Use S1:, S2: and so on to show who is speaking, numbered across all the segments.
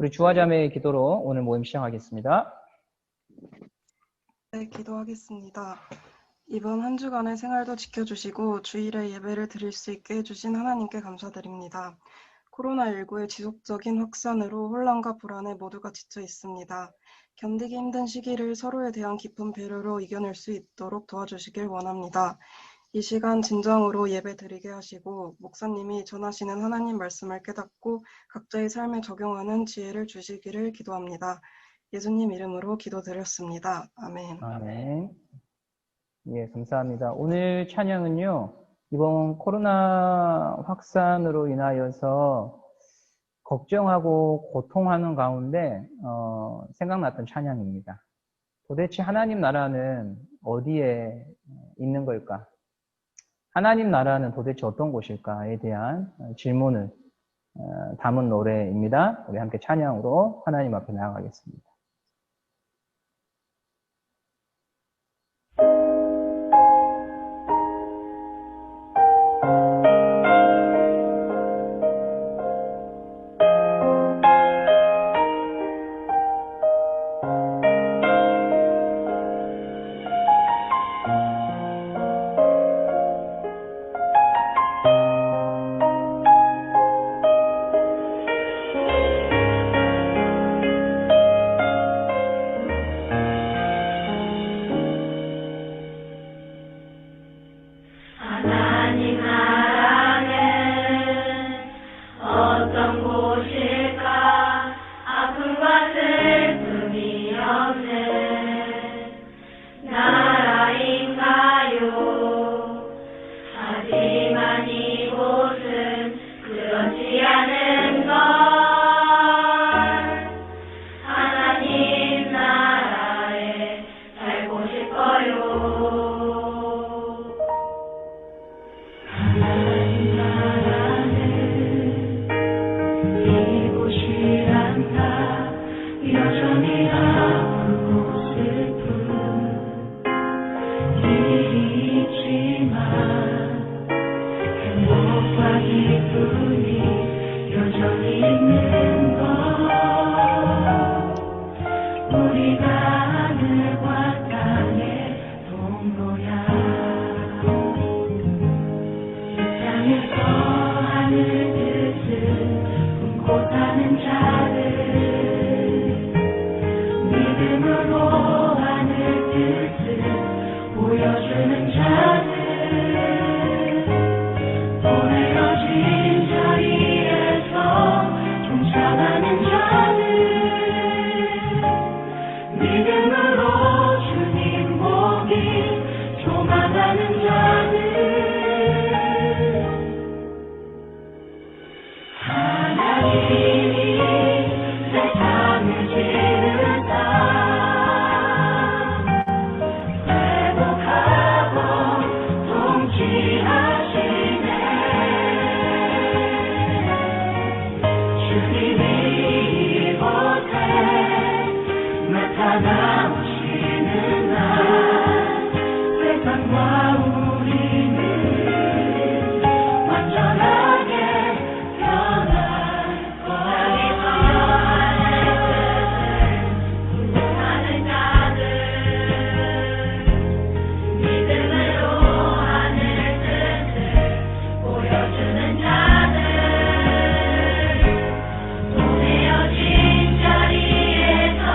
S1: 우리 주화자매의 기도로 오늘 모임 시작하겠습니다.
S2: 네, 기도하겠습니다. 이번 한 주간의 생활도 지켜주시고 주일에 예배를 드릴 수 있게 해주신 하나님께 감사드립니다. 코로나19의 지속적인 확산으로 혼란과 불안에 모두가 지쳐 있습니다. 견디기 힘든 시기를 서로에 대한 깊은 배려로 이겨낼 수 있도록 도와주시길 원합니다. 이 시간 진정으로 예배 드리게 하시고 목사님이 전하시는 하나님 말씀을 깨닫고 각자의 삶에 적용하는 지혜를 주시기를 기도합니다. 예수님 이름으로 기도드렸습니다. 아멘.
S1: 아멘. 예, 감사합니다. 오늘 찬양은요, 이번 코로나 확산으로 인하여서 걱정하고 고통하는 가운데 생각났던 찬양입니다. 도대체 하나님 나라는 어디에 있는 걸까? 하나님 나라는 도대체 어떤 곳일까에 대한 질문을 담은 노래입니다. 우리 함께 찬양으로 하나님 앞에 나아가겠습니다.
S3: 자리에서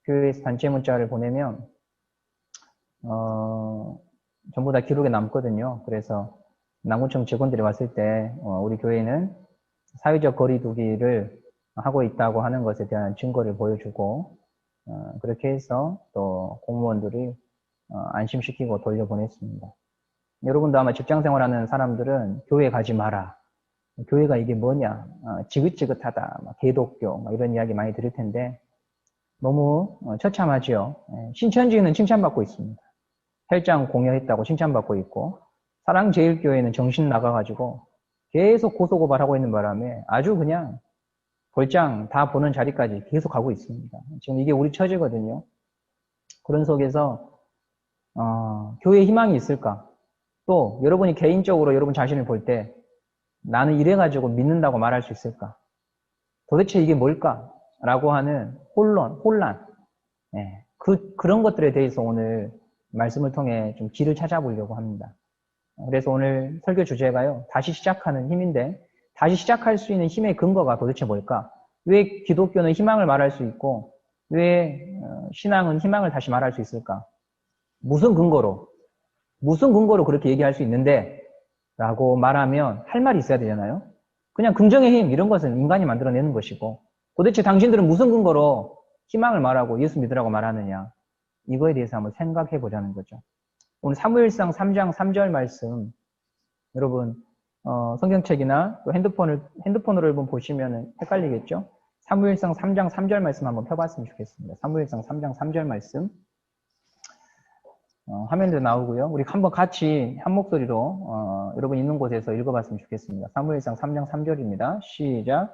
S1: 교회에서 단체 문자를 보내면 전부 다 기록에 남거든요. 그래서 남구청 직원들이 왔을 때 우리 교회는 사회적 거리 두기를 하고 있다고 하는 것에 대한 증거를 보여주고 그렇게 해서 또 공무원들이 안심시키고 돌려보냈습니다. 여러분도 아마 직장생활하는 사람들은 교회 가지 마라. 교회가 이게 뭐냐. 지긋지긋하다. 개독교 이런 이야기 많이 들을 텐데 너무 처참하지요. 신천지는 칭찬받고 있습니다. 헬장 공여했다고 칭찬받고 있고 사랑제일교회는 정신 나가가지고 계속 고소고발하고 있는 바람에 아주 그냥 볼장 다 보는 자리까지 계속 가고 있습니다. 지금 이게 우리 처지거든요. 그런 속에서 교회에 희망이 있을까? 또 여러분이 개인적으로 여러분 자신을 볼 때 나는 이래가지고 믿는다고 말할 수 있을까? 도대체 이게 뭘까? 라고 하는 혼란. 그런 것들에 대해서 오늘 말씀을 통해 좀 길을 찾아보려고 합니다. 그래서 오늘 설교 주제가요. 다시 시작하는 힘인데 다시 시작할 수 있는 힘의 근거가 도대체 뭘까? 왜 기독교는 희망을 말할 수 있고 왜 신앙은 희망을 다시 말할 수 있을까? 무슨 근거로 그렇게 얘기할 수 있는데 라고 말하면 할 말이 있어야 되잖아요. 그냥 긍정의 힘 이런 것은 인간이 만들어내는 것이고 도대체 당신들은 무슨 근거로 희망을 말하고 예수 믿으라고 말하느냐 이거에 대해서 한번 생각해 보자는 거죠. 오늘 사무엘상 3장 3절 말씀 여러분 성경책이나 또 핸드폰으로 한번 보시면 헷갈리겠죠? 사무엘상 3장 3절 말씀 한번 펴봤으면 좋겠습니다. 사무엘상 3장 3절 말씀 화면도 나오고요. 우리 한번 같이 한 목소리로 여러분 있는 곳에서 읽어봤으면 좋겠습니다. 사무엘상 3장 3절입니다. 시작.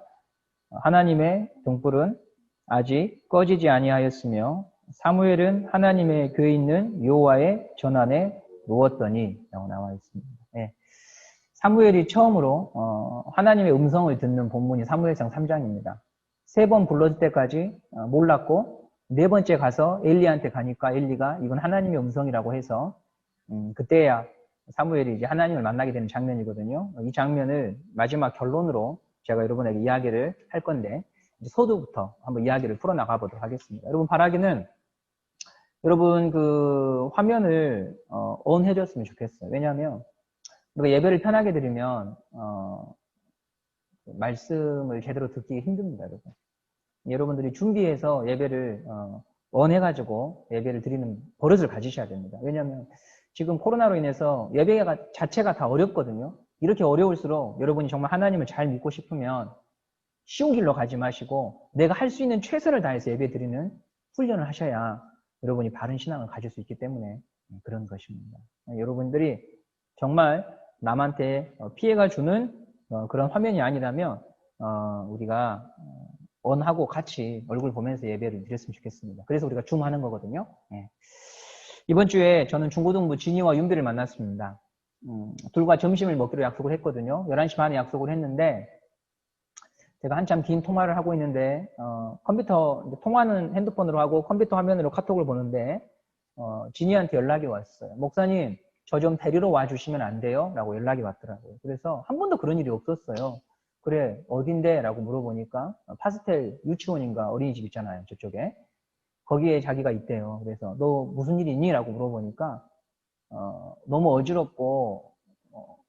S1: 하나님의 등불은 아직 꺼지지 아니하였으며 사무엘은 하나님의 교회 있는 여호와의 전안에 누웠더니 라고 나와 있습니다. 네. 사무엘이 처음으로 하나님의 음성을 듣는 본문이 사무엘상 3장입니다. 3번 불러줄 때까지 몰랐고 4번째 가서 엘리한테 가니까 엘리가 이건 하나님의 음성이라고 해서 그때야 사무엘이 이제 하나님을 만나게 되는 장면이거든요. 이 장면을 마지막 결론으로 제가 여러분에게 이야기를 할 건데 서두부터 한번 이야기를 풀어나가 보도록 하겠습니다. 여러분 바라기는 여러분 그 화면을 on 해줬으면 좋겠어요. 왜냐하면 우리가 예배를 편하게 드리면 말씀을 제대로 듣기 힘듭니다. 여러분. 여러분들이 준비해서 예배를 원해가지고 예배를 드리는 버릇을 가지셔야 됩니다. 왜냐하면 지금 코로나로 인해서 예배 자체가 다 어렵거든요. 이렇게 어려울수록 여러분이 정말 하나님을 잘 믿고 싶으면 쉬운 길로 가지 마시고 내가 할 수 있는 최선을 다해서 예배 드리는 훈련을 하셔야 여러분이 바른 신앙을 가질 수 있기 때문에 그런 것입니다. 여러분들이 정말 남한테 피해가 주는 그런 화면이 아니라면 우리가 원하고 같이 얼굴 보면서 예배를 드렸으면 좋겠습니다. 그래서 우리가 줌하는 거거든요. 이번 주에 저는 중고등부 진이와 윤비를 만났습니다. 둘과 점심을 먹기로 약속을 했거든요. 11시 반에 약속을 했는데 제가 한참 긴 통화를 하고 있는데 컴퓨터 통화는 핸드폰으로 하고 컴퓨터 화면으로 카톡을 보는데 진이한테 연락이 왔어요. 목사님 저 좀 데리러 와주시면 안 돼요? 라고 연락이 왔더라고요. 그래서 한 번도 그런 일이 없었어요. 그래 어딘데? 라고 물어보니까 파스텔 유치원인가 어린이집 있잖아요. 저쪽에. 거기에 자기가 있대요. 그래서 너 무슨 일이 있니? 라고 물어보니까 너무 어지럽고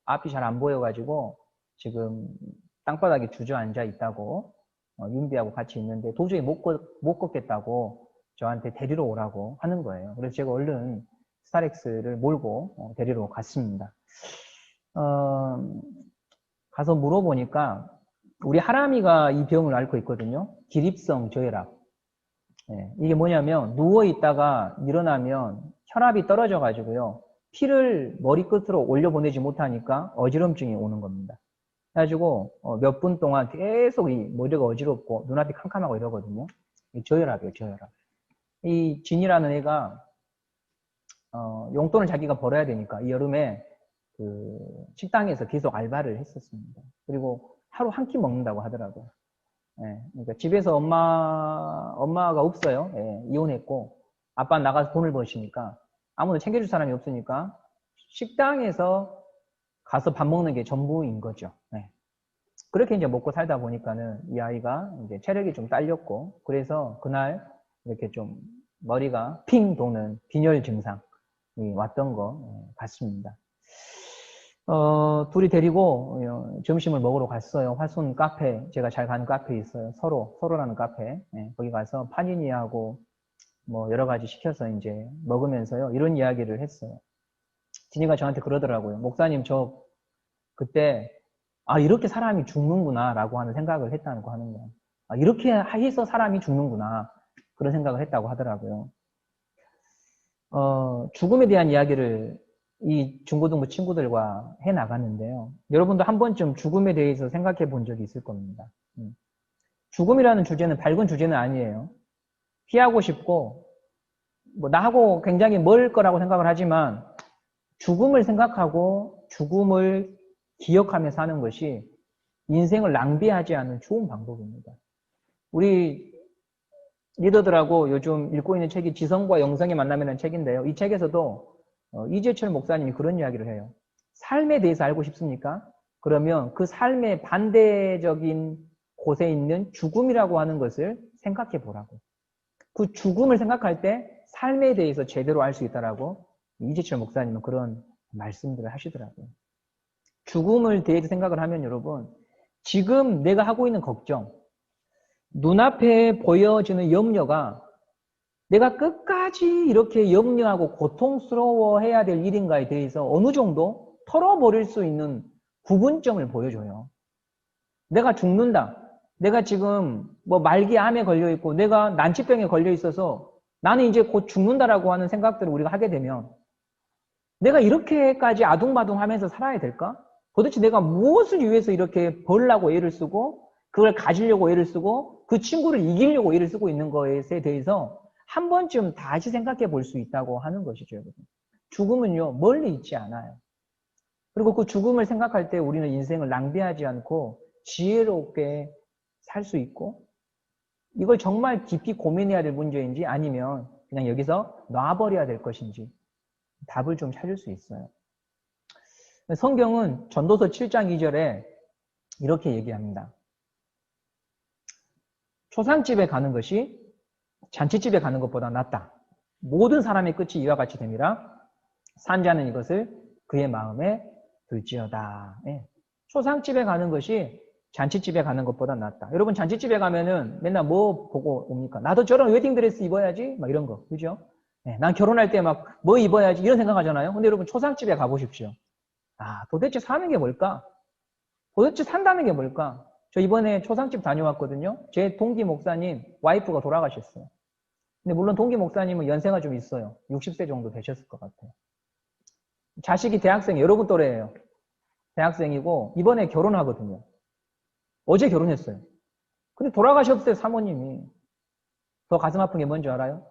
S1: 앞이 잘 안 보여가지고 지금 땅바닥에 주저앉아 있다고 윤비하고 같이 있는데 도저히 못 걷겠다고 저한테 데리러 오라고 하는 거예요. 그래서 제가 얼른 스타렉스를 몰고 데리러 갔습니다. 가서 물어보니까 우리 하람이가 이 병을 앓고 있거든요. 기립성 저혈압. 이게 뭐냐면 누워있다가 일어나면 혈압이 떨어져가지고요. 피를 머리끝으로 올려보내지 못하니까 어지럼증이 오는 겁니다. 그래가지고 몇 분 동안 계속 이 머리가 어지럽고 눈앞이 캄캄하고 이러거든요. 저혈압이에요, 저혈압. 이 진이라는 애가 용돈을 자기가 벌어야 되니까 이 여름에 그 식당에서 계속 알바를 했었습니다. 그리고 하루 한 끼 먹는다고 하더라고요. 그러니까 집에서 엄마가 없어요. 이혼했고 아빠 나가서 돈을 버시니까 아무도 챙겨줄 사람이 없으니까 식당에서 가서 밥 먹는 게 전부인 거죠. 그렇게 이제 먹고 살다 보니까는 이 아이가 이제 체력이 좀 딸렸고 그래서 그날 이렇게 좀 머리가 핑 도는 빈혈 증상이 왔던 것 같습니다. 둘이 데리고 점심을 먹으러 갔어요. 화순 카페, 제가 잘 가는 카페 있어요. 서로라는 카페. 거기 가서 파니니하고 뭐 여러 가지 시켜서 이제 먹으면서요. 이런 이야기를 했어요. 진이가 저한테 그러더라고요. 목사님, 저 그때 이렇게 사람이 죽는구나 라고 하는 생각을 했다는 거 하는 거예요. 이렇게 해서 사람이 죽는구나 그런 생각을 했다고 하더라고요. 죽음에 대한 이야기를 이 중고등부 친구들과 해 나갔는데요. 여러분도 한 번쯤 죽음에 대해서 생각해 본 적이 있을 겁니다. 죽음이라는 주제는 밝은 주제는 아니에요. 피하고 싶고 뭐 나하고 굉장히 멀 거라고 생각을 하지만 죽음을 생각하고 죽음을 기억하며 사는 것이 인생을 낭비하지 않는 좋은 방법입니다. 우리 리더들하고 요즘 읽고 있는 책이 지성과 영성의 만남이라는 책인데요. 이 책에서도 이재철 목사님이 그런 이야기를 해요. 삶에 대해서 알고 싶습니까? 그러면 그 삶의 반대적인 곳에 있는 죽음이라고 하는 것을 생각해 보라고. 그 죽음을 생각할 때 삶에 대해서 제대로 알 수 있다라고 이재철 목사님은 그런 말씀들을 하시더라고요. 죽음을 대해서 생각을 하면 여러분, 지금 내가 하고 있는 걱정, 눈앞에 보여지는 염려가 내가 끝까지 이렇게 염려하고 고통스러워해야 될 일인가에 대해서 어느 정도 털어버릴 수 있는 구분점을 보여줘요. 내가 죽는다. 내가 지금 뭐 말기암에 걸려있고 내가 난치병에 걸려있어서 나는 이제 곧 죽는다라고 하는 생각들을 우리가 하게 되면 내가 이렇게까지 아둥바둥하면서 살아야 될까? 도대체 내가 무엇을 위해서 이렇게 벌려고 애를 쓰고 그걸 가지려고 애를 쓰고 그 친구를 이기려고 애를 쓰고 있는 것에 대해서 한 번쯤 다시 생각해 볼 수 있다고 하는 것이죠, 여러분. 죽음은요, 멀리 있지 않아요. 그리고 그 죽음을 생각할 때 우리는 인생을 낭비하지 않고 지혜롭게 살 수 있고 이걸 정말 깊이 고민해야 될 문제인지 아니면 그냥 여기서 놔버려야 될 것인지 답을 좀 찾을 수 있어요. 성경은 전도서 7장 2절에 이렇게 얘기합니다. 초상집에 가는 것이 잔치집에 가는 것보다 낫다. 모든 사람의 끝이 이와 같이 됨이라 산자는 이것을 그의 마음에 둘지어다. 초상집에 가는 것이 잔치집에 가는 것보다 낫다. 여러분 잔치집에 가면은 맨날 뭐 보고 옵니까? 나도 저런 웨딩드레스 입어야지 막 이런 거. 그죠? 난 결혼할 때 막 뭐 입어야지 이런 생각하잖아요. 근데 여러분 초상집에 가보십시오. 도대체 사는 게 뭘까? 도대체 산다는 게 뭘까? 저 이번에 초상집 다녀왔거든요. 제 동기 목사님 와이프가 돌아가셨어요. 근데 물론 동기 목사님은 연세가 좀 있어요. 60세 정도 되셨을 것 같아요. 자식이 대학생, 여러분 또래예요. 대학생이고 이번에 결혼하거든요. 어제 결혼했어요. 근데 돌아가셨어요, 사모님이. 더 가슴 아픈 게 뭔지 알아요?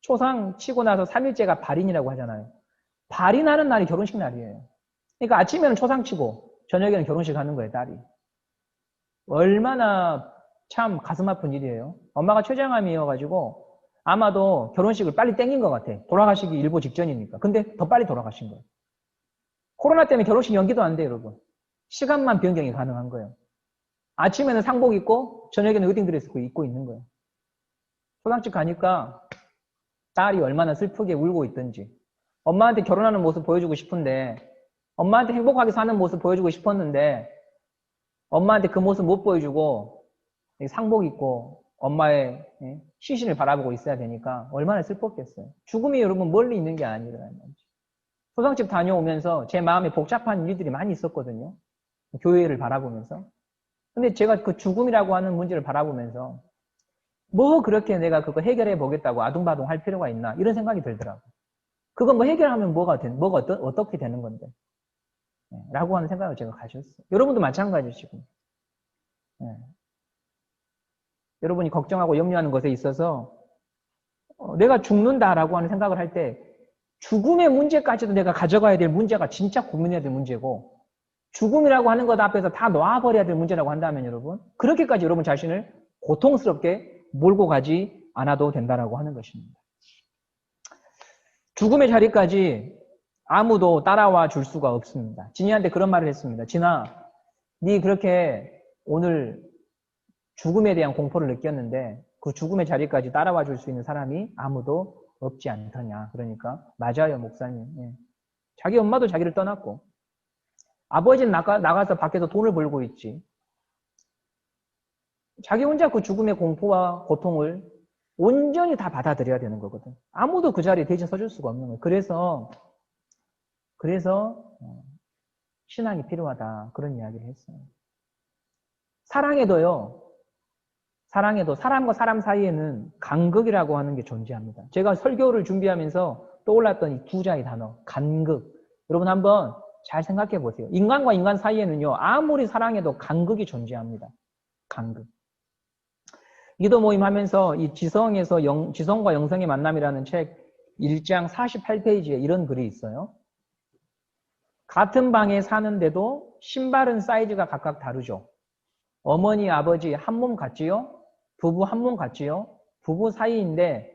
S1: 초상 치고 나서 3일째가 발인이라고 하잖아요. 발인하는 날이 결혼식 날이에요. 그러니까 아침에는 초상 치고 저녁에는 결혼식 하는 거예요, 딸이. 얼마나 참 가슴 아픈 일이에요. 엄마가 췌장암이어가지고 아마도 결혼식을 빨리 땡긴 것 같아. 돌아가시기 일보 직전이니까. 근데 더 빨리 돌아가신 거예요. 코로나 때문에 결혼식 연기도 안 돼요, 여러분. 시간만 변경이 가능한 거예요. 아침에는 상복 입고 저녁에는 웨딩드레스 입고 있는 거예요. 초상집 가니까 딸이 얼마나 슬프게 울고 있던지 엄마한테 결혼하는 모습 보여주고 싶은데 엄마한테 행복하게 사는 모습 보여주고 싶었는데 엄마한테 그 모습 못 보여주고 상복 입고 엄마의 시신을 바라보고 있어야 되니까 얼마나 슬펐겠어요. 죽음이 여러분 멀리 있는 게 아니라는 거지. 초상집 다녀오면서 제 마음에 복잡한 일들이 많이 있었거든요. 교회를 바라보면서. 근데 제가 그 죽음이라고 하는 문제를 바라보면서 뭐 그렇게 내가 그거 해결해 보겠다고 아둥바둥 할 필요가 있나 이런 생각이 들더라고요. 그거 뭐 해결하면 어떻게 되는 건데 라고 하는 생각을 제가 가졌어요. 여러분도 마찬가지시고 여러분이 걱정하고 염려하는 것에 있어서 내가 죽는다라고 하는 생각을 할 때 죽음의 문제까지도 내가 가져가야 될 문제가 진짜 고민해야 될 문제고 죽음이라고 하는 것 앞에서 다 놔버려야 될 문제라고 한다면 여러분 그렇게까지 여러분 자신을 고통스럽게 몰고 가지 않아도 된다라고 하는 것입니다. 죽음의 자리까지 아무도 따라와 줄 수가 없습니다. 진이한테 그런 말을 했습니다. 진아, 네 그렇게 오늘 죽음에 대한 공포를 느꼈는데 그 죽음의 자리까지 따라와 줄 수 있는 사람이 아무도 없지 않더냐. 그러니까 맞아요, 목사님. 예. 자기 엄마도 자기를 떠났고 아버지는 나가서 밖에서 돈을 벌고 있지. 자기 혼자 그 죽음의 공포와 고통을 온전히 다 받아들여야 되는 거거든. 아무도 그 자리에 대신 서줄 수가 없는 거예요. 그래서 신앙이 필요하다. 그런 이야기를 했어요. 사랑에도 사람과 사람 사이에는 간극이라고 하는 게 존재합니다. 제가 설교를 준비하면서 떠올랐던 이 두 자의 단어, 간극. 여러분 한번 잘 생각해 보세요. 인간과 인간 사이에는요, 아무리 사랑해도 간극이 존재합니다. 간극. 기도 모임 하면서 이 지성과 영성의 만남이라는 책 1장 48페이지에 이런 글이 있어요. 같은 방에 사는데도 신발은 사이즈가 각각 다르죠. 어머니, 아버지 한 몸 같지요? 부부 한 몸 같지요? 부부 사이인데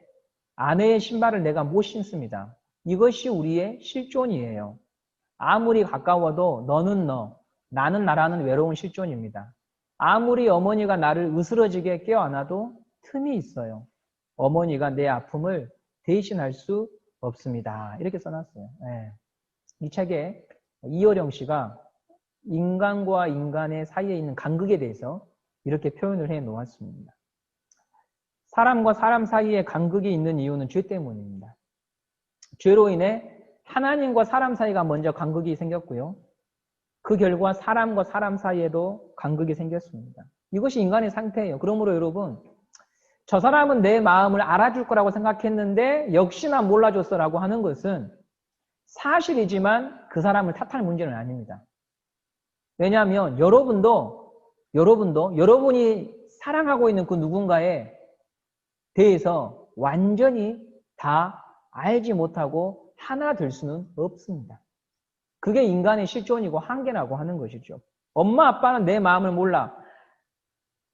S1: 아내의 신발을 내가 못 신습니다. 이것이 우리의 실존이에요. 아무리 가까워도 너는 너, 나는 나라는 외로운 실존입니다. 아무리 어머니가 나를 으스러지게 껴안아도 틈이 있어요. 어머니가 내 아픔을 대신할 수 없습니다. 이렇게 써놨어요. 네. 이 책에 이어령 씨가 인간과 인간의 사이에 있는 간극에 대해서 이렇게 표현을 해 놓았습니다. 사람과 사람 사이에 간극이 있는 이유는 죄 때문입니다. 죄로 인해 하나님과 사람 사이가 먼저 간극이 생겼고요. 그 결과 사람과 사람 사이에도 간극이 생겼습니다. 이것이 인간의 상태예요. 그러므로 여러분, 저 사람은 내 마음을 알아줄 거라고 생각했는데 역시나 몰라줬어라고 하는 것은 사실이지만 그 사람을 탓할 문제는 아닙니다. 왜냐하면 여러분도 여러분이 사랑하고 있는 그 누군가에 대해서 완전히 다 알지 못하고 하나 될 수는 없습니다. 그게 인간의 실존이고 한계라고 하는 것이죠. 엄마, 아빠는 내 마음을 몰라.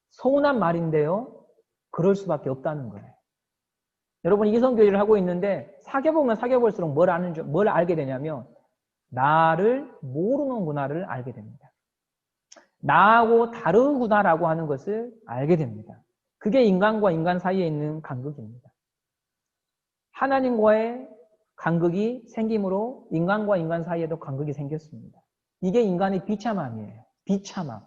S1: 서운한 말인데요. 그럴 수밖에 없다는 거예요. 여러분, 이성교제를 하고 있는데 사귀어보면 사귀어볼수록 뭘 알게 되냐면 나를 모르는구나를 알게 됩니다. 나하고 다르구나라고 하는 것을 알게 됩니다. 그게 인간과 인간 사이에 있는 간극입니다. 하나님과의 간극이 생김으로 인간과 인간 사이에도 간극이 생겼습니다. 이게 인간의 비참함이에요. 비참함.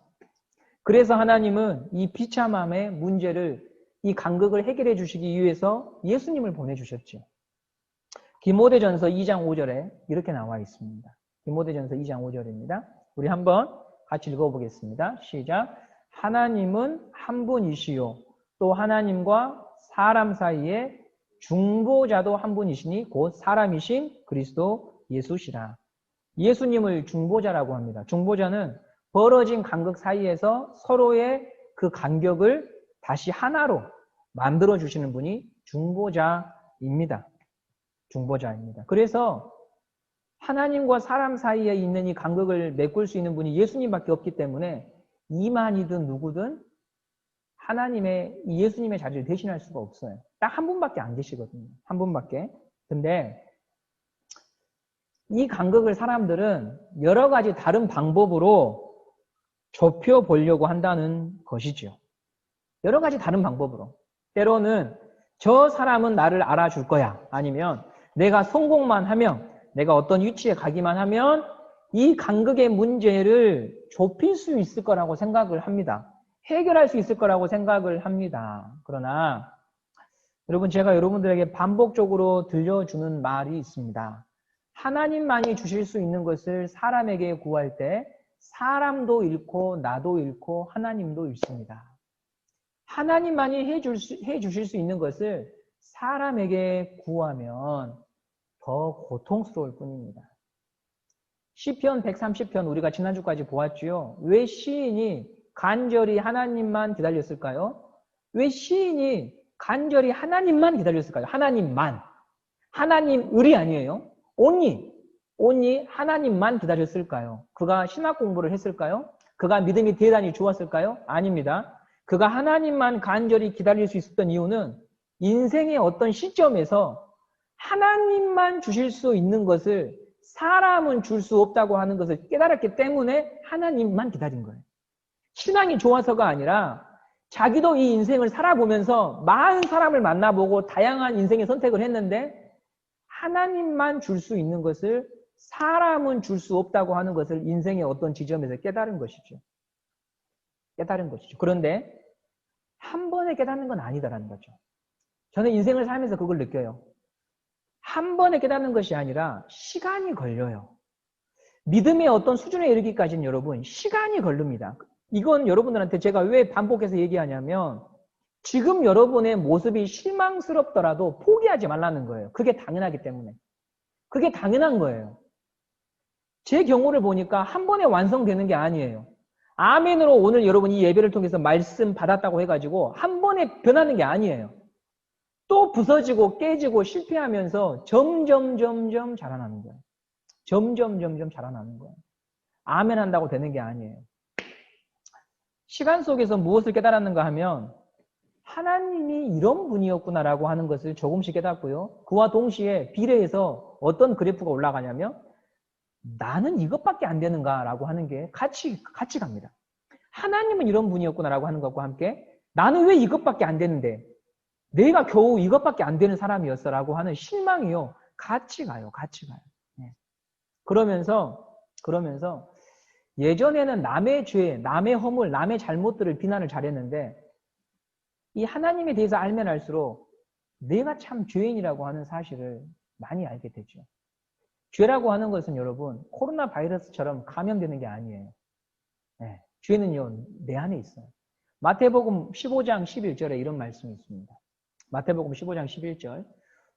S1: 그래서 하나님은 이 비참함의 문제를, 이 간극을 해결해 주시기 위해서 예수님을 보내주셨죠. 디모데전서 2장 5절에 이렇게 나와 있습니다. 디모데전서 2장 5절입니다. 우리 한번 같이 읽어보겠습니다. 시작. 하나님은 한 분이시요 또 하나님과 사람 사이에 중보자도 한 분이시니 곧 사람이신 그리스도 예수시라. 예수님을 중보자라고 합니다. 중보자는 벌어진 간극 사이에서 서로의 그 간격을 다시 하나로 만들어주시는 분이 중보자입니다. 중보자입니다. 그래서 하나님과 사람 사이에 있는 이 간극을 메꿀 수 있는 분이 예수님밖에 없기 때문에 이만이든 누구든 하나님의 예수님의 자리를 대신할 수가 없어요. 딱 한 분밖에 안 계시거든요. 한 분밖에. 근데 이 간극을 사람들은 여러 가지 다른 방법으로 좁혀보려고 한다는 것이죠. 여러 가지 다른 방법으로. 때로는 저 사람은 나를 알아줄 거야. 아니면 내가 성공만 하면, 내가 어떤 위치에 가기만 하면 이 간극의 문제를 좁힐 수 있을 거라고 생각을 합니다. 해결할 수 있을 거라고 생각을 합니다. 그러나 여러분, 제가 여러분들에게 반복적으로 들려주는 말이 있습니다. 하나님만이 주실 수 있는 것을 사람에게 구할 때 사람도 잃고 나도 잃고 하나님도 잃습니다. 하나님만이 해주실 수 있는 것을 사람에게 구하면 더 고통스러울 뿐입니다. 시편 130편 우리가 지난주까지 보았지요. 왜 시인이 간절히 하나님만 기다렸을까요? 왜 시인이 간절히 하나님만 기다렸을까요? 하나님만. 하나님을이 아니에요. only 하나님만 기다렸을까요? 그가 신학 공부를 했을까요? 그가 믿음이 대단히 좋았을까요? 아닙니다. 그가 하나님만 간절히 기다릴 수 있었던 이유는 인생의 어떤 시점에서 하나님만 주실 수 있는 것을 사람은 줄 수 없다고 하는 것을 깨달았기 때문에 하나님만 기다린 거예요. 신앙이 좋아서가 아니라 자기도 이 인생을 살아보면서 많은 사람을 만나보고 다양한 인생의 선택을 했는데 하나님만 줄 수 있는 것을 사람은 줄 수 없다고 하는 것을 인생의 어떤 지점에서 깨달은 것이죠. 깨달은 것이죠. 그런데 한 번에 깨닫는 건 아니다라는 거죠. 저는 인생을 살면서 그걸 느껴요. 한 번에 깨닫는 것이 아니라 시간이 걸려요. 믿음의 어떤 수준에 이르기까지는 여러분 시간이 걸립니다. 이건 여러분들한테 제가 왜 반복해서 얘기하냐면 지금 여러분의 모습이 실망스럽더라도 포기하지 말라는 거예요. 그게 당연하기 때문에. 그게 당연한 거예요. 제 경우를 보니까 한 번에 완성되는 게 아니에요. 아멘으로 오늘 여러분 이 예배를 통해서 말씀 받았다고 해가지고 한 번에 변하는 게 아니에요. 또 부서지고 깨지고 실패하면서 점점 자라나는 거예요. 점점 자라나는 거예요. 아멘 한다고 되는 게 아니에요. 시간 속에서 무엇을 깨달았는가 하면 하나님이 이런 분이었구나라고 하는 것을 조금씩 깨닫고요. 그와 동시에 비례해서 어떤 그래프가 올라가냐면 나는 이것밖에 안 되는가라고 하는 게 같이 갑니다. 하나님은 이런 분이었구나라고 하는 것과 함께 나는 왜 이것밖에 안 되는데 내가 겨우 이것밖에 안 되는 사람이었어라고 하는 실망이요. 같이 가요. 네. 그러면서 예전에는 남의 죄, 남의 허물, 남의 잘못들을 비난을 잘했는데 이 하나님에 대해서 알면 알수록 내가 참 죄인이라고 하는 사실을 많이 알게 되죠. 죄라고 하는 것은 여러분 코로나 바이러스처럼 감염되는 게 아니에요. 네, 죄는요 내 안에 있어요. 마태복음 15장 11절에 이런 말씀이 있습니다. 마태복음 15장 11절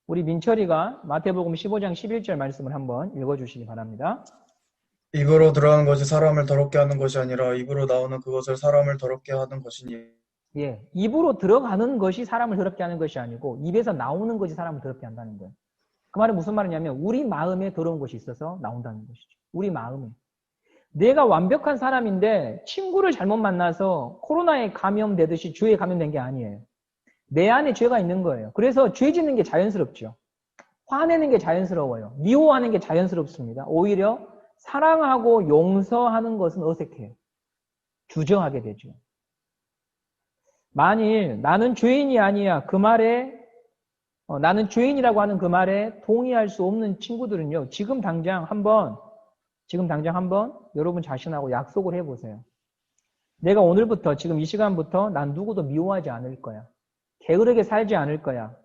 S1: 우리 민철이가 마태복음 15장 11절 말씀을 한번 읽어주시기 바랍니다.
S3: 입으로 들어가는 것이 사람을 더럽게 하는 것이 아니라 입으로 나오는 그것을 사람을 더럽게 하는 것이니.
S1: 예, 입으로 들어가는 것이 사람을 더럽게 하는 것이 아니고 입에서 나오는 것이 사람을 더럽게 한다는 거예요. 그 말은 무슨 말이냐면 우리 마음에 더러운 것이 있어서 나온다는 것이죠. 우리 마음에. 내가 완벽한 사람인데 친구를 잘못 만나서 코로나에 감염되듯이 죄에 감염된 게 아니에요. 내 안에 죄가 있는 거예요. 그래서 죄 짓는 게 자연스럽죠. 화내는 게 자연스러워요. 미워하는 게 자연스럽습니다. 오히려 사랑하고 용서하는 것은 어색해요. 주저하게 되죠. 만일 나는 죄인이 아니야 그 말에 나는 죄인이라고 하는 그 말에 동의할 수 없는 친구들은요. 지금 당장 한번 여러분 자신하고 약속을 해보세요. 내가 오늘부터 지금 이 시간부터 난 누구도 미워하지 않을 거야. 게으르게 살지 않을 거야.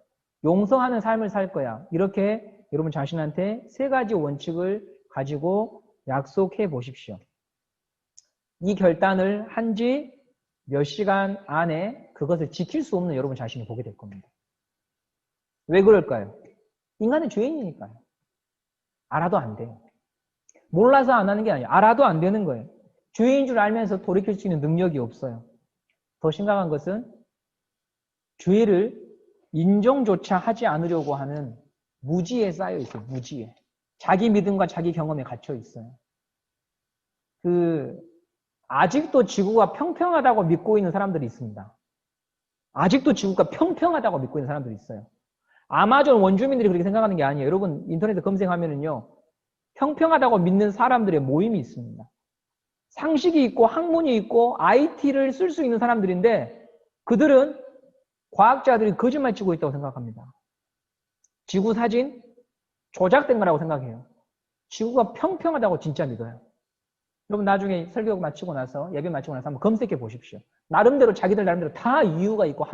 S1: 용서하는 삶을 살 거야. 이렇게 여러분 자신한테 3가지 원칙을 가지고 약속해 보십시오. 이 결단을 한 지 몇 시간 안에 그것을 지킬 수 없는 여러분 자신이 보게 될 겁니다. 왜 그럴까요? 인간은 죄인이니까요. 알아도 안 돼요. 몰라서 안 하는 게 아니에요. 알아도 안 되는 거예요. 죄인 줄 알면서 돌이킬 수 있는 능력이 없어요. 더 심각한 것은 죄를 인정조차 하지 않으려고 하는 무지에 쌓여 있어요. 무지에. 자기 믿음과 자기 경험에 갇혀 있어요. 아직도 지구가 평평하다고 믿고 있는 사람들이 있습니다. 아직도 지구가 평평하다고 믿고 있는 사람들이 있어요. 아마존 원주민들이 그렇게 생각하는 게 아니에요. 여러분 인터넷에 검색하면은요. 평평하다고 믿는 사람들의 모임이 있습니다. 상식이 있고 학문이 있고 IT를 쓸 수 있는 사람들인데 그들은 과학자들이 거짓말 치고 있다고 생각합니다. 지구 사진 조작된 거라고 생각해요. 지구가 평평하다고 진짜 믿어요. 여러분 나중에 설교 마치고 나서 예배 마치고 나서 한번 검색해 보십시오. 나름대로 자기들 나름대로 다 이유가 있고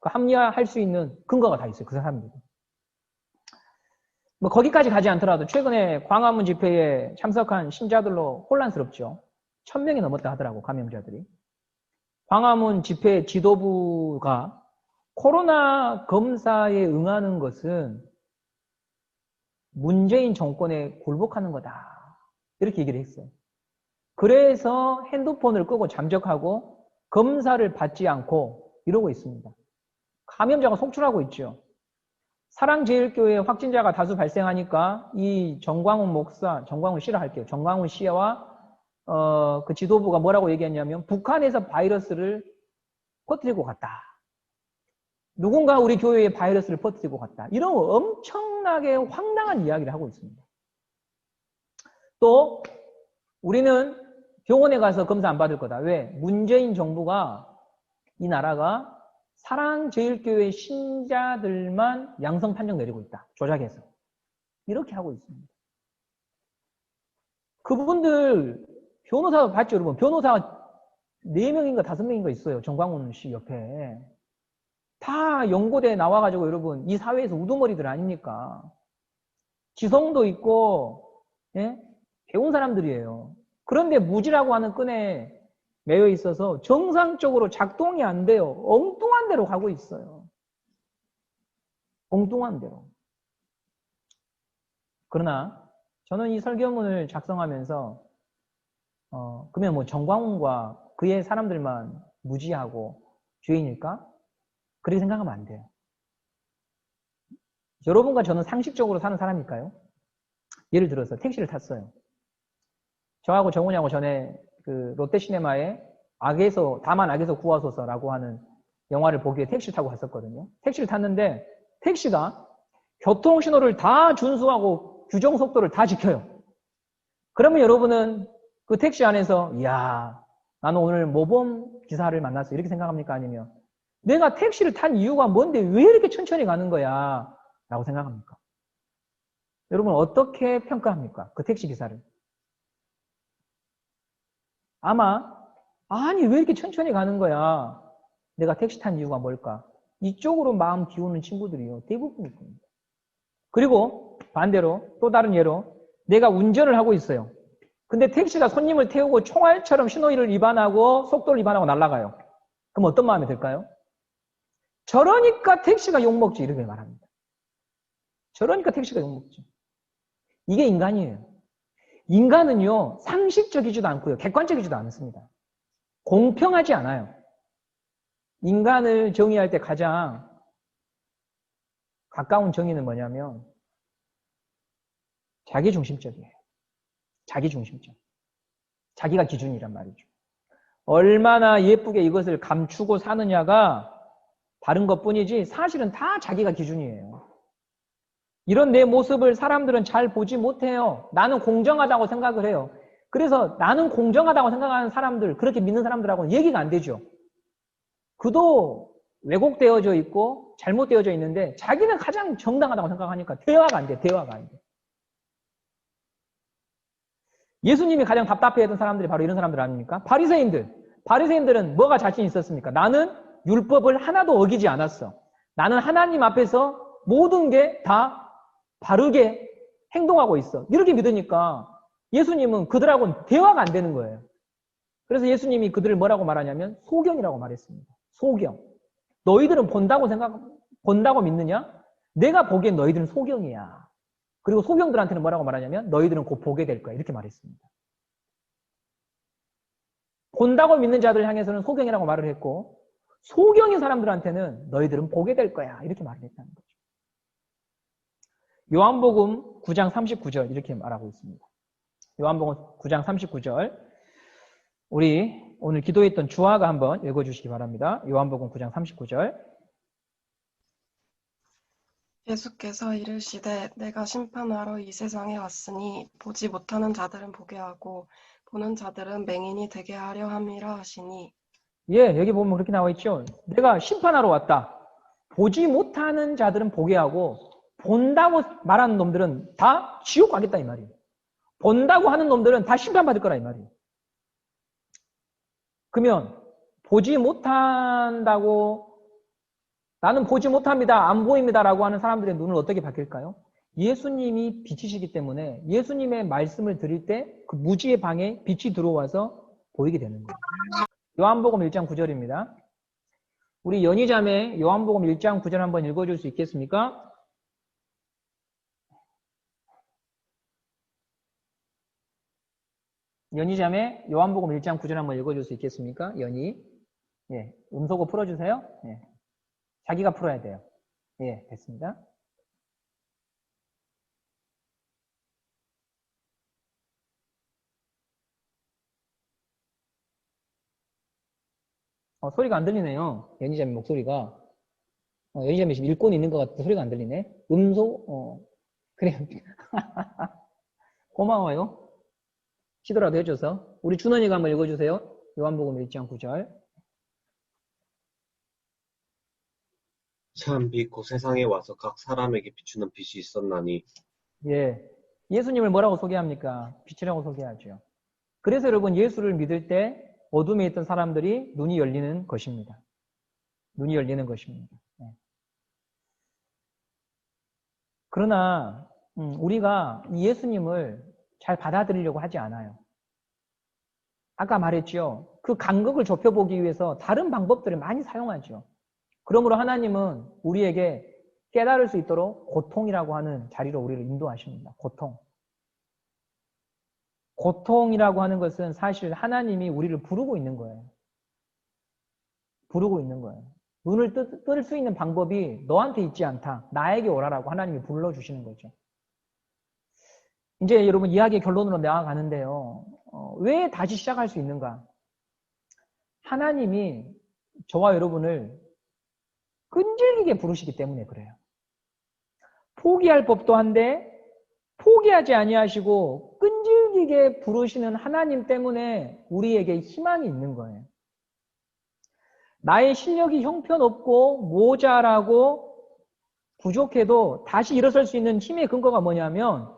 S1: 합리화할 수 있는 근거가 다 있어요. 그 사람들이. 뭐 거기까지 가지 않더라도 최근에 광화문 집회에 참석한 신자들로 혼란스럽죠. 1000명이 넘었다 하더라고 감염자들이. 광화문 집회 지도부가 코로나 검사에 응하는 것은 문재인 정권에 굴복하는 거다. 이렇게 얘기를 했어요. 그래서 핸드폰을 끄고 잠적하고 검사를 받지 않고 이러고 있습니다. 감염자가 속출하고 있죠. 사랑제일교회 확진자가 다수 발생하니까 이 정광훈 씨라 할게요. 정광훈 씨와 그 지도부가 뭐라고 얘기했냐면 북한에서 바이러스를 퍼뜨리고 갔다. 누군가 우리 교회에 바이러스를 퍼뜨리고 갔다. 이런 엄청나게 황당한 이야기를 하고 있습니다. 또 우리는 병원에 가서 검사 안 받을 거다. 왜? 문재인 정부가 이 나라가 사랑제일교회 신자들만 양성 판정 내리고 있다. 조작해서. 이렇게 하고 있습니다. 그분들 변호사 봤죠, 여러분? 변호사 4명인가 5명인가 있어요. 정광훈 씨 옆에. 다 연고대 나와가지고 여러분 이 사회에서 우두머리들 아닙니까? 지성도 있고 예? 배운 사람들이에요. 그런데 무지라고 하는 끈에 매여 있어서 정상적으로 작동이 안 돼요. 엉뚱한 데로 가고 있어요. 엉뚱한 데로. 그러나 저는 이 설교문을 작성하면서 그러면 뭐 정광훈과 그의 사람들만 무지하고 죄인일까? 그렇게 생각하면 안 돼요. 여러분과 저는 상식적으로 사는 사람일까요? 예를 들어서 택시를 탔어요. 저하고 정훈이하고 전에 그 롯데시네마에 다만 악에서 구하소서라고 하는 영화를 보기 위해 택시를 타고 갔었거든요. 택시를 탔는데 택시가 교통신호를 다 준수하고 규정 속도를 다 지켜요. 그러면 여러분은 그 택시 안에서 이야 나는 오늘 모범 기사를 만났어 이렇게 생각합니까? 아니면 내가 택시를 탄 이유가 뭔데 왜 이렇게 천천히 가는 거야? 라고 생각합니까? 여러분 어떻게 평가합니까? 그 택시 기사를. 아마 아니 왜 이렇게 천천히 가는 거야? 내가 택시 탄 이유가 뭘까? 이쪽으로 마음 기우는 친구들이요. 대부분일 겁니다. 그리고 반대로 또 다른 예로 내가 운전을 하고 있어요. 근데 택시가 손님을 태우고 총알처럼 신호위를 위반하고 속도를 위반하고 날아가요. 그럼 어떤 마음이 들까요? 저러니까 택시가 욕먹지 이렇게 말합니다. 저러니까 택시가 욕먹지. 이게 인간이에요. 인간은요 상식적이지도 않고요 객관적이지도 않습니다. 공평하지 않아요. 인간을 정의할 때 가장 가까운 정의는 뭐냐면 자기중심적이에요. 자기중심적. 자기가 기준이란 말이죠. 얼마나 예쁘게 이것을 감추고 사느냐가 다른 것뿐이지 사실은 다 자기가 기준이에요. 이런 내 모습을 사람들은 잘 보지 못해요. 나는 공정하다고 생각을 해요. 그래서 나는 공정하다고 생각하는 사람들, 그렇게 믿는 사람들하고는 얘기가 안 되죠. 그도 왜곡되어져 있고 잘못되어져 있는데 자기는 가장 정당하다고 생각하니까 대화가 안 돼. 대화가 안 돼. 예수님이 가장 답답해했던 사람들이 바로 이런 사람들 아닙니까? 바리새인들. 바리새인들은 뭐가 자신 있었습니까? 나는 율법을 하나도 어기지 않았어. 나는 하나님 앞에서 모든 게 다 바르게 행동하고 있어. 이렇게 믿으니까 예수님은 그들하고는 대화가 안 되는 거예요. 그래서 예수님이 그들을 뭐라고 말하냐면 소경이라고 말했습니다. 소경. 너희들은 본다고 믿느냐? 내가 보기엔 너희들은 소경이야. 그리고 소경들한테는 뭐라고 말하냐면 너희들은 곧 보게 될 거야. 이렇게 말했습니다. 본다고 믿는 자들 향해서는 소경이라고 말을 했고 소경인 사람들한테는 너희들은 보게 될 거야. 이렇게 말을 했다는 거죠. 요한복음 9장 39절 이렇게 말하고 있습니다. 요한복음 9장 39절 우리 오늘 기도했던 주화가 한번 읽어주시기 바랍니다. 요한복음 9장 39절
S2: 예수께서 이르시되 내가 심판하러 이 세상에 왔으니 보지 못하는 자들은 보게 하고 보는 자들은 맹인이 되게 하려 함이라 하시니.
S1: 예, 여기 보면 그렇게 나와 있죠. 내가 심판하러 왔다. 보지 못하는 자들은 보게 하고 본다고 말하는 놈들은 다 지옥 가겠다 이 말이에요. 본다고 하는 놈들은 다 심판받을 거라 이 말이에요. 그러면 보지 못한다고 나는 보지 못합니다. 안 보입니다라고 하는 사람들의 눈을 어떻게 바뀔까요? 예수님이 빛이시기 때문에 예수님의 말씀을 드릴 때 그 무지의 방에 빛이 들어와서 보이게 되는 거예요. 요한복음 1장 9절입니다. 우리 연희자매 요한복음 1장 9절 한번 읽어줄 수 있겠습니까? 연희자매 요한복음 1장 9절 한번 읽어줄 수 있겠습니까? 연희. 예, 음소거 풀어주세요. 예. 자기가 풀어야 돼요. 예, 됐습니다. 소리가 안 들리네요. 연희자매 목소리가. 연희자매 지금 읽고 있는 것 같은데 소리가 안 들리네. 그래요. 고마워요. 시도라도 해줘서. 우리 준원이가 한번 읽어주세요. 요한복음 1장 9절.
S4: 참 빛 곧 세상에 와서 각 사람에게 비추는 빛이 있었나니
S1: 예. 예수님을 뭐라고 소개합니까? 빛이라고 소개하죠. 그래서 여러분 예수를 믿을 때 어둠에 있던 사람들이 눈이 열리는 것입니다. 눈이 열리는 것입니다. 예. 그러나 우리가 이 예수님을 잘 받아들이려고 하지 않아요. 아까 말했죠. 그 간극을 좁혀보기 위해서 다른 방법들을 많이 사용하죠. 그러므로 하나님은 우리에게 깨달을 수 있도록 고통이라고 하는 자리로 우리를 인도하십니다. 고통. 고통이라고 하는 것은 사실 하나님이 우리를 부르고 있는 거예요. 부르고 있는 거예요. 눈을 뜰 수 있는 방법이 너한테 있지 않다. 나에게 오라라고 하나님이 불러주시는 거죠. 이제 여러분 이야기의 결론으로 나아가는데요. 왜 다시 시작할 수 있는가? 하나님이 저와 여러분을 끈질기게 부르시기 때문에 그래요. 포기할 법도 한데 포기하지 아니하시고 끈질기게 부르시는 하나님 때문에 우리에게 희망이 있는 거예요. 나의 실력이 형편없고 모자라고 부족해도 다시 일어설 수 있는 힘의 근거가 뭐냐면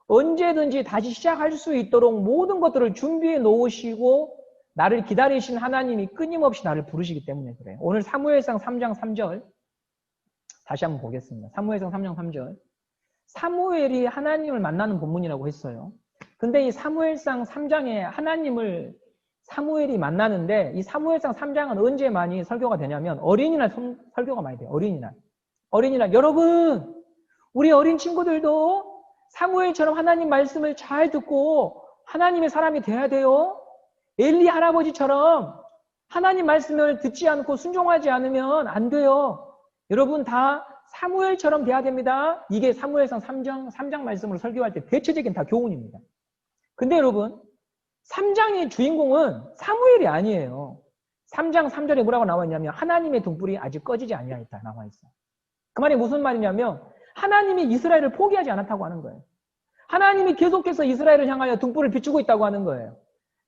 S1: 언제든지 다시 시작할 수 있도록 모든 것들을 준비해 놓으시고 나를 기다리신 하나님이 끊임없이 나를 부르시기 때문에 그래요. 오늘 사무엘상 3장 3절 다시 한번 보겠습니다. 사무엘상 3장 3절 사무엘이 하나님을 만나는 본문이라고 했어요. 근데 이 사무엘상 3장에 하나님을 사무엘이 만나는데 이 사무엘상 3장은 언제 많이 설교가 되냐면 어린이날 설교가 많이 돼요. 어린이날 여러분 우리 어린 친구들도 사무엘처럼 하나님 말씀을 잘 듣고 하나님의 사람이 돼야 돼요. 엘리 할아버지처럼 하나님 말씀을 듣지 않고 순종하지 않으면 안 돼요. 여러분 다 사무엘처럼 돼야 됩니다. 이게 사무엘상 3장 말씀으로 설교할 때 대체적인 다 교훈입니다. 근데 여러분 3장의 주인공은 사무엘이 아니에요. 3장 3절에 뭐라고 나와 있냐면 하나님의 등불이 아직 꺼지지 아니하였다 나와 있어요. 그 말이 무슨 말이냐면 하나님이 이스라엘을 포기하지 않았다고 하는 거예요. 하나님이 계속해서 이스라엘을 향하여 등불을 비추고 있다고 하는 거예요.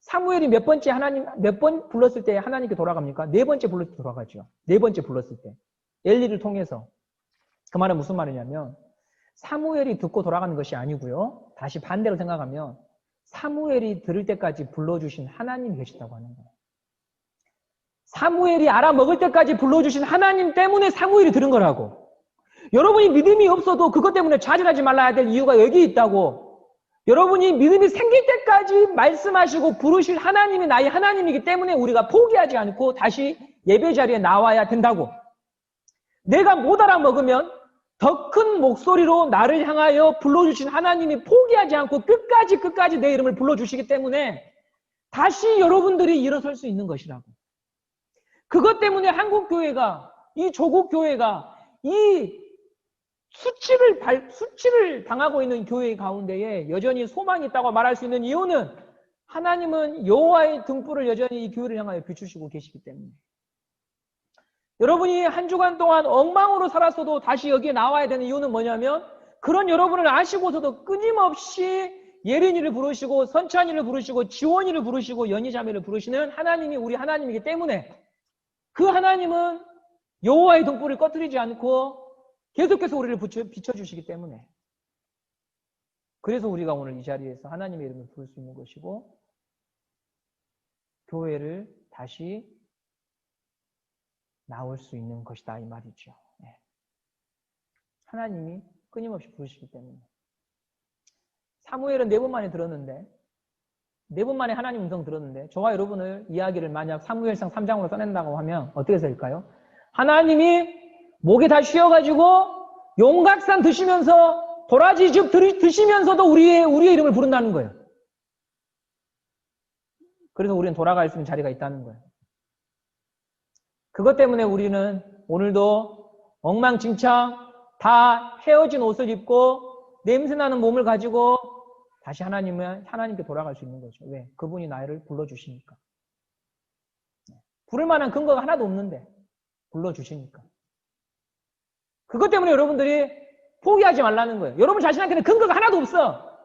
S1: 사무엘이 몇 번 불렀을 때 하나님께 돌아갑니까? 네 번째 불렀을 때 돌아가죠. 네 번째 불렀을 때. 엘리를 통해서. 그 말은 무슨 말이냐면 사무엘이 듣고 돌아가는 것이 아니고요. 다시 반대로 생각하면 사무엘이 들을 때까지 불러주신 하나님이 계시다고 하는 거예요. 사무엘이 알아먹을 때까지 불러주신 하나님 때문에 사무엘이 들은 거라고. 여러분이 믿음이 없어도 그것 때문에 좌절하지 말아야 될 이유가 여기 있다고. 여러분이 믿음이 생길 때까지 말씀하시고 부르실 하나님이 나의 하나님이기 때문에 우리가 포기하지 않고 다시 예배 자리에 나와야 된다고. 내가 못 알아먹으면 더 큰 목소리로 나를 향하여 불러주신 하나님이 포기하지 않고 끝까지 내 이름을 불러주시기 때문에 다시 여러분들이 일어설 수 있는 것이라고. 그것 때문에 한국교회가, 이 조국교회가 이 수치를 당하고 있는 교회 가운데에 여전히 소망이 있다고 말할 수 있는 이유는 하나님은 여호와의 등불을 여전히 이 교회를 향하여 비추시고 계시기 때문에. 여러분이 한 주간 동안 엉망으로 살았어도 다시 여기에 나와야 되는 이유는 뭐냐면 그런 여러분을 아시고서도 끊임없이 예린이를 부르시고 선찬이를 부르시고 지원이를 부르시고 연희자매를 부르시는 하나님이 우리 하나님이기 때문에 그 하나님은 여호와의 등불을 꺼뜨리지 않고 계속해서 우리를 비춰주시기 때문에 그래서 우리가 오늘 이 자리에서 하나님의 이름을 부를 수 있는 것이고 교회를 다시 나올 수 있는 것이다 이 말이죠. 네. 하나님이 끊임없이 부르시기 때문에 사무엘은 4번 만에 들었는데 4번 만에 하나님 음성 들었는데 저와 여러분을 이야기를 만약 사무엘상 3장으로 써낸다고 하면 어떻게 쓸까요? 하나님이 목이 다 쉬어가지고 용각산 드시면서 도라지즙 드시면서도 우리의 이름을 부른다는 거예요. 그래서 우리는 돌아갈 수 있는 자리가 있다는 거예요. 그것 때문에 우리는 오늘도 엉망진창 다 헤어진 옷을 입고 냄새나는 몸을 가지고 다시 하나님께 돌아갈 수 있는 거죠. 왜? 그분이 나를 불러주시니까. 부를 만한 근거가 하나도 없는데 불러주시니까. 그것 때문에 여러분들이 포기하지 말라는 거예요. 여러분 자신한테는 근거가 하나도 없어.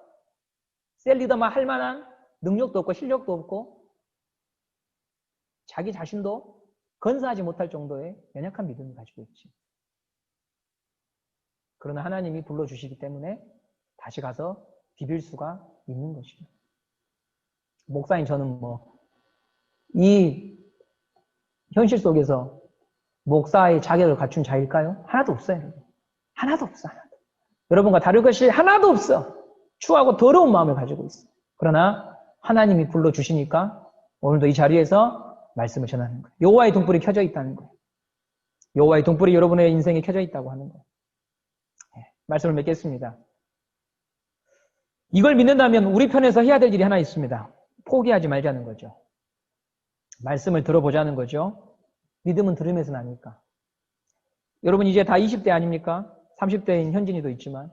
S1: 셀 리더만 할 만한 능력도 없고 실력도 없고 자기 자신도 건사하지 못할 정도의 연약한 믿음을 가지고 있지. 그러나 하나님이 불러주시기 때문에 다시 가서 비빌 수가 있는 것이죠. 목사님, 저는 이 현실 속에서 목사의 자격을 갖춘 자일까요? 하나도 없어요. 하나도 없어. 하나도. 여러분과 다를 것이 하나도 없어. 추하고 더러운 마음을 가지고 있어. 그러나 하나님이 불러주시니까 오늘도 이 자리에서 말씀을 전하는 거예요. 여호와의 등불이 켜져 있다는 거예요. 여호와의 등불이 여러분의 인생에 켜져 있다고 하는 거예요. 말씀을 맺겠습니다. 이걸 믿는다면 우리 편에서 해야 될 일이 하나 있습니다. 포기하지 말자는 거죠. 말씀을 들어보자는 거죠. 믿음은 들으면서 나니까. 여러분 이제 다 20대 아닙니까? 30대인 현진이도 있지만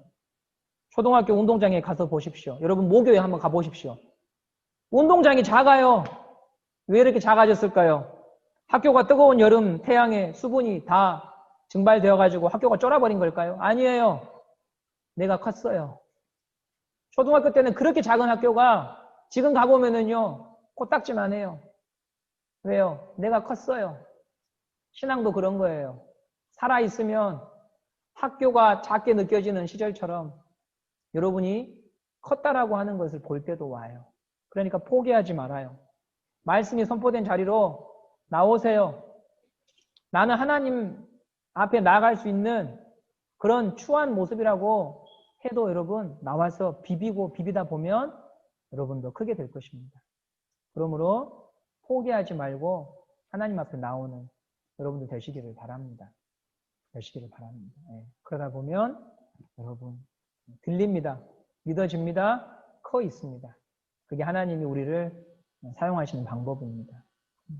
S1: 초등학교 운동장에 가서 보십시오. 여러분 모교에 한번 가보십시오. 운동장이 작아요. 왜 이렇게 작아졌을까요? 학교가 뜨거운 여름 태양에 수분이 다 증발되어가지고 학교가 쫄아버린 걸까요? 아니에요. 내가 컸어요. 초등학교 때는 그렇게 작은 학교가 지금 가보면은요, 코딱지만 해요. 왜요? 내가 컸어요. 신앙도 그런 거예요. 살아있으면 학교가 작게 느껴지는 시절처럼 여러분이 컸다라고 하는 것을 볼 때도 와요. 그러니까 포기하지 말아요. 말씀이 선포된 자리로 나오세요. 나는 하나님 앞에 나아갈 수 있는 그런 추한 모습이라고 해도 여러분 나와서 비비다 보면 여러분도 크게 될 것입니다. 그러므로 포기하지 말고 하나님 앞에 나오는 여러분들 되시기를 바랍니다. 되시기를 바랍니다. 그러다 보면 여러분 들립니다. 믿어집니다. 커 있습니다. 그게 하나님이 우리를 사용하시는 방법입니다.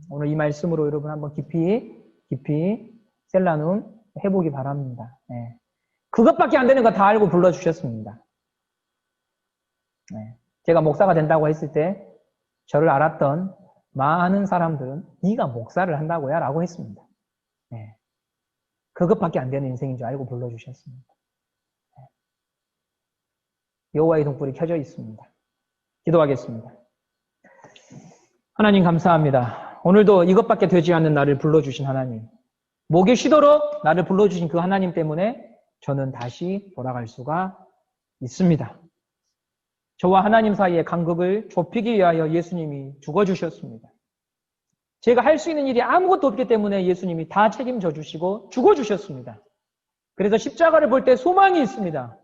S1: 오늘 이 말씀으로 여러분 한번 깊이 셀라눔 해보기 바랍니다. 그것밖에 안 되는 거 다 알고 불러주셨습니다. 제가 목사가 된다고 했을 때 저를 알았던 많은 사람들은 네가 목사를 한다고야? 라고 했습니다. 그것밖에 안 되는 인생인 줄 알고 불러주셨습니다. 여호와의 등불이 켜져 있습니다. 기도하겠습니다. 하나님 감사합니다. 오늘도 이것밖에 되지 않는 나를 불러주신 하나님. 목이 쉬도록 나를 불러주신 그 하나님 때문에 저는 다시 돌아갈 수가 있습니다. 저와 하나님 사이의 간극을 좁히기 위하여 예수님이 죽어주셨습니다. 제가 할 수 있는 일이 아무것도 없기 때문에 예수님이 다 책임져 주시고 죽어주셨습니다. 그래서 십자가를 볼 때 소망이 있습니다.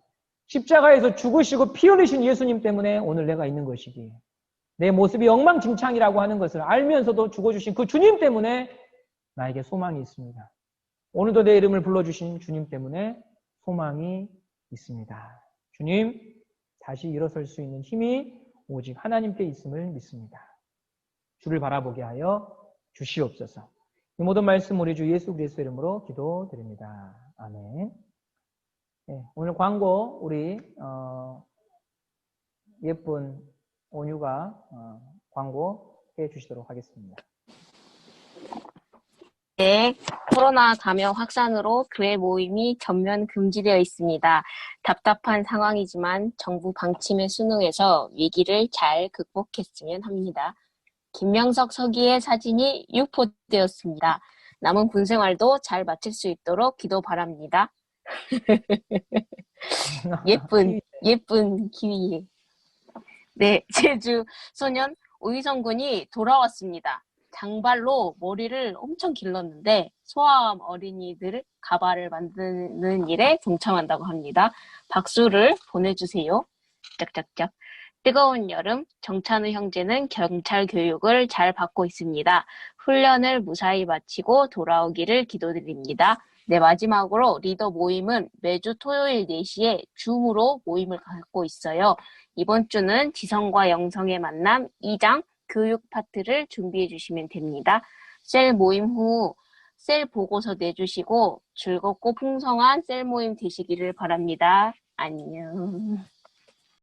S1: 십자가에서 죽으시고 피 흘리신 예수님 때문에 오늘 내가 있는 것이기에 내 모습이 엉망진창이라고 하는 것을 알면서도 죽어주신 그 주님 때문에 나에게 소망이 있습니다. 오늘도 내 이름을 불러주신 주님 때문에 소망이 있습니다. 주님, 다시 일어설 수 있는 힘이 오직 하나님께 있음을 믿습니다. 주를 바라보게 하여 주시옵소서. 이 모든 말씀 우리 주 예수 그리스도의 이름으로 기도드립니다. 아멘. 오늘 광고 우리 예쁜 온유가 광고해 주시도록 하겠습니다.
S5: 네, 코로나 감염 확산으로 교회 모임이 전면 금지되어 있습니다. 답답한 상황이지만 정부 방침에 순응해서 위기를 잘 극복했으면 합니다. 김명석 서기의 사진이 유포되었습니다. 남은 군 생활도 잘 마칠 수 있도록 기도 바랍니다. 예쁜 키위. 네, 제주 소년 오희성 군이 돌아왔습니다. 장발로 머리를 엄청 길렀는데 소아암 어린이들 가발을 만드는 일에 동참한다고 합니다. 박수를 보내주세요. 짝짝짝. 뜨거운 여름 정찬우 형제는 경찰 교육을 잘 받고 있습니다. 훈련을 무사히 마치고 돌아오기를 기도드립니다. 네, 마지막으로 리더 모임은 매주 토요일 4시에 줌으로 모임을 갖고 있어요. 이번 주는 지성과 영성의 만남 2장 교육 파트를 준비해 주시면 됩니다. 셀 모임 후 셀 보고서 내주시고 즐겁고 풍성한 셀 모임 되시기를 바랍니다. 안녕.